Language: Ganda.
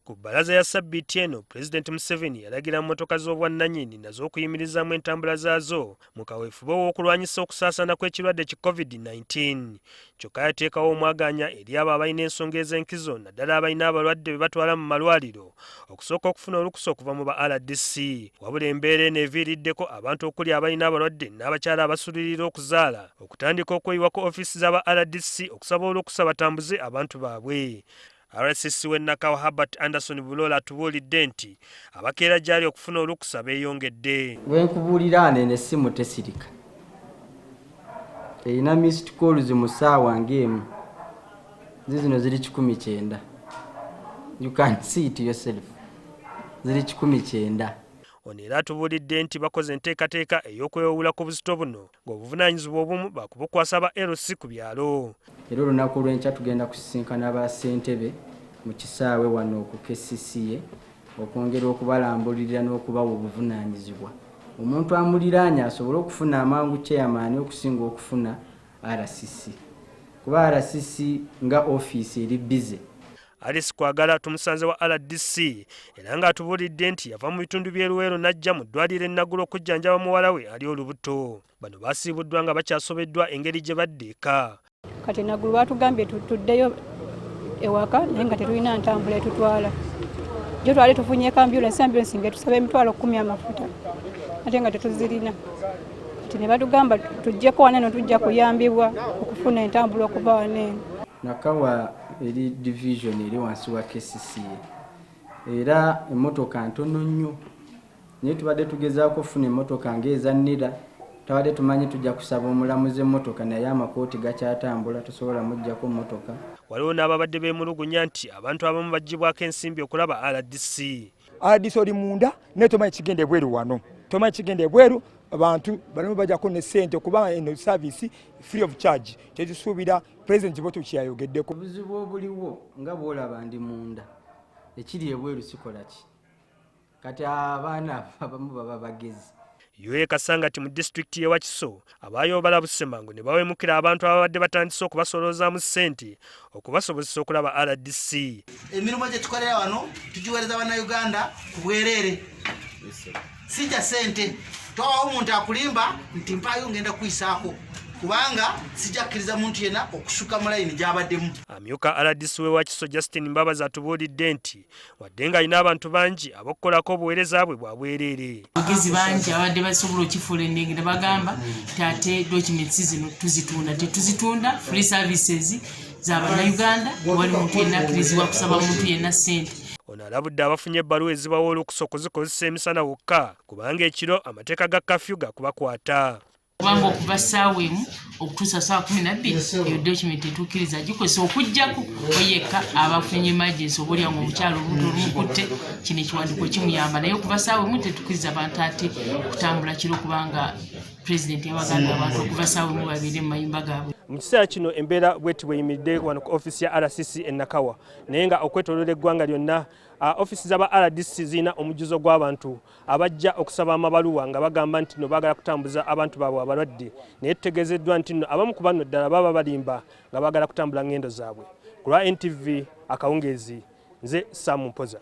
Ku bbalaza ya ssabbiiti eno, Pulezidenti Museveni yalagira mmotoka z'obwannannyini nazo okuyimirizaamu entambula zaazo mu kaweefube w'okulwanyisa okusaasaana kw'ekirwadde ki COVID-19. Kyokka yateekawo omwaganya eri abo abalina ensonga ez'enkizo naddala abalina abalwadde be batwala mu malwaliro okusooka okufuna olukkusa okuva mu ba RDC. Wabula embeera eno eviiriddeko abantu okuli abalina abalwadde n'abakyala abasulirira okuzaala okutandika okweyiwako ofiisi z'aba RDC okusaba olukkusa batambuze abantu baabwe. RCC w'e Nakawa Herbert Anderson Bulola atubuulidde nti abakeera gy'ali okufuna olukkusa beeyongedde. Bwe nkubuulira eno essimu tesirika. Erina missed calls mu ssaawa ng'emu. Zino ziri 19. You can see it yourself. Ziri 19. Ono era atubuulidde nti bakoze enteekateeka ey'okwewuula ku buzito buno ng'obuvunaanyizibwa obumu baakubukwasa ba LC ku byalo. Era olunaku lw'enkya tugenda kusisinkana ba ssentebe mu kisaawe wano ku KCCA okwongera okubalambulirira n'okubawa obuvunaanyizibwa. Omuntu amuliraanya asobole okufuna amangu chairman okusinga okufuna RCC. Kuba RCC nga ofiisi eri bize. Alice Kwagala tumusanze wa RDC era ng'atubuulidde nti yava mu bitundu by'e Luweero n'ajja mu ddwaliro e Nagula okujjanjaba muwala we ali olubuto. Bano baasiibuddwa nga bakyasobeddwa engeri gye baddeeka. Kati Nagulu batugambye tuddeyo ewaka naye nga tetulina ntambula etutwala. Jo twali tufunyeeko ambulensi ng'etusaba emitwalo 10 amafuta ate nga tetuzirina. Kati ne batugamba tujjeko wano eno tujja kuyambibwa okufuna entambula okuva wano eno. Nakawa eri division eri wansi wa KCCA. Era emmotoka ntono nnyo. Naye tubadde tugezaako okufuna emmotoka ng'ezannira. Tawade tumanyi tujja kusaba omulamuzi emmotoka naye amakooti gakyatambula tosobola mujjako mmotoka. Waliwo n'ababadde beemulugunya nti abantu abamu baggyibwako ensimbi okulaba RDC. RDC oli munda naye tomanyi kigenda ebweru wano. Tomanyi kigenda ebweru abantu balimu bajjako ne ssente okubanga eno service free of charge. Kyekisuubira President Boto kyayogeddeko. Obuzibu obuliwo nga bw'olaba ndi munda. Ekiri ebweru sikola ki. Kati abaana abamu baba bagezi. Yue Kasangati mu district y'e Wakiso abaayo balabusemango ne bawemukira abantu ababadde batandise okubasolozaamu ssente okubasobozesa okulaba RDC. Emirimu gye tukolera wano tugiweereza bannayuganda ku bwereere. Si kya ssente. Twawawo omuntu akulimba nti mpaayo ngenda kuyisaako kubanga sijakkiriza muntu yenna okusukka mu layini gy'abaddemu. Amyuka RDC w'e Wakiso Justin Mbabazi atubuulidde nti wadde ng'alina abantu bangi ab'okukolako obuweereza bwe bwa bwereere. Abagezi bangi abadde basobola okifuula ennenge ne bagamba ate documents zino tuzitunda. Tetuzitunda free services z'abannayuganda wali muntu yenna akkirizibwa kusaba muntu yenna ssente. Ono alabudde abafunye ebbaluwa ezibawa olukkusa okuzikozesa emisana wokka kubanga ekiro amateeka ga kafyu gakubakwata. Kubanga okuva ssaawa emu okutuusa ssaawa 12 eyo document etukkiriza gikozesa okuggyako oyekka abafunye emergency oboolya nga omukyalo olubuto olumukutte kino ekiwandiiko kimuyamba naye okuva ssaawa emu tetukkiriza abantu ate kutambula kiro kubanga Pulezidenti yabagamba abantu okuva ssaawa emu babeere mu mayumba gaabwe. Mu kiseera kino embeera bw'eti bweyimiridde wano ku ofiisi ya RCC e Nakawa naye nga okwetooloola eggwanga lyonna ofiisi z'aba RDC zirina omujjuzo gw'abantu abajja okusaba amabaluwa nga bagamba nti no baagala kutambuza abantu baabwe abalwadde naye tutegeezeddwa nti nno abamu ku bano ddala baba balimba nga baagala kutambula ngendo zaabwe. Ku lwa NTV Akawungeezi nze Sam Mpoza.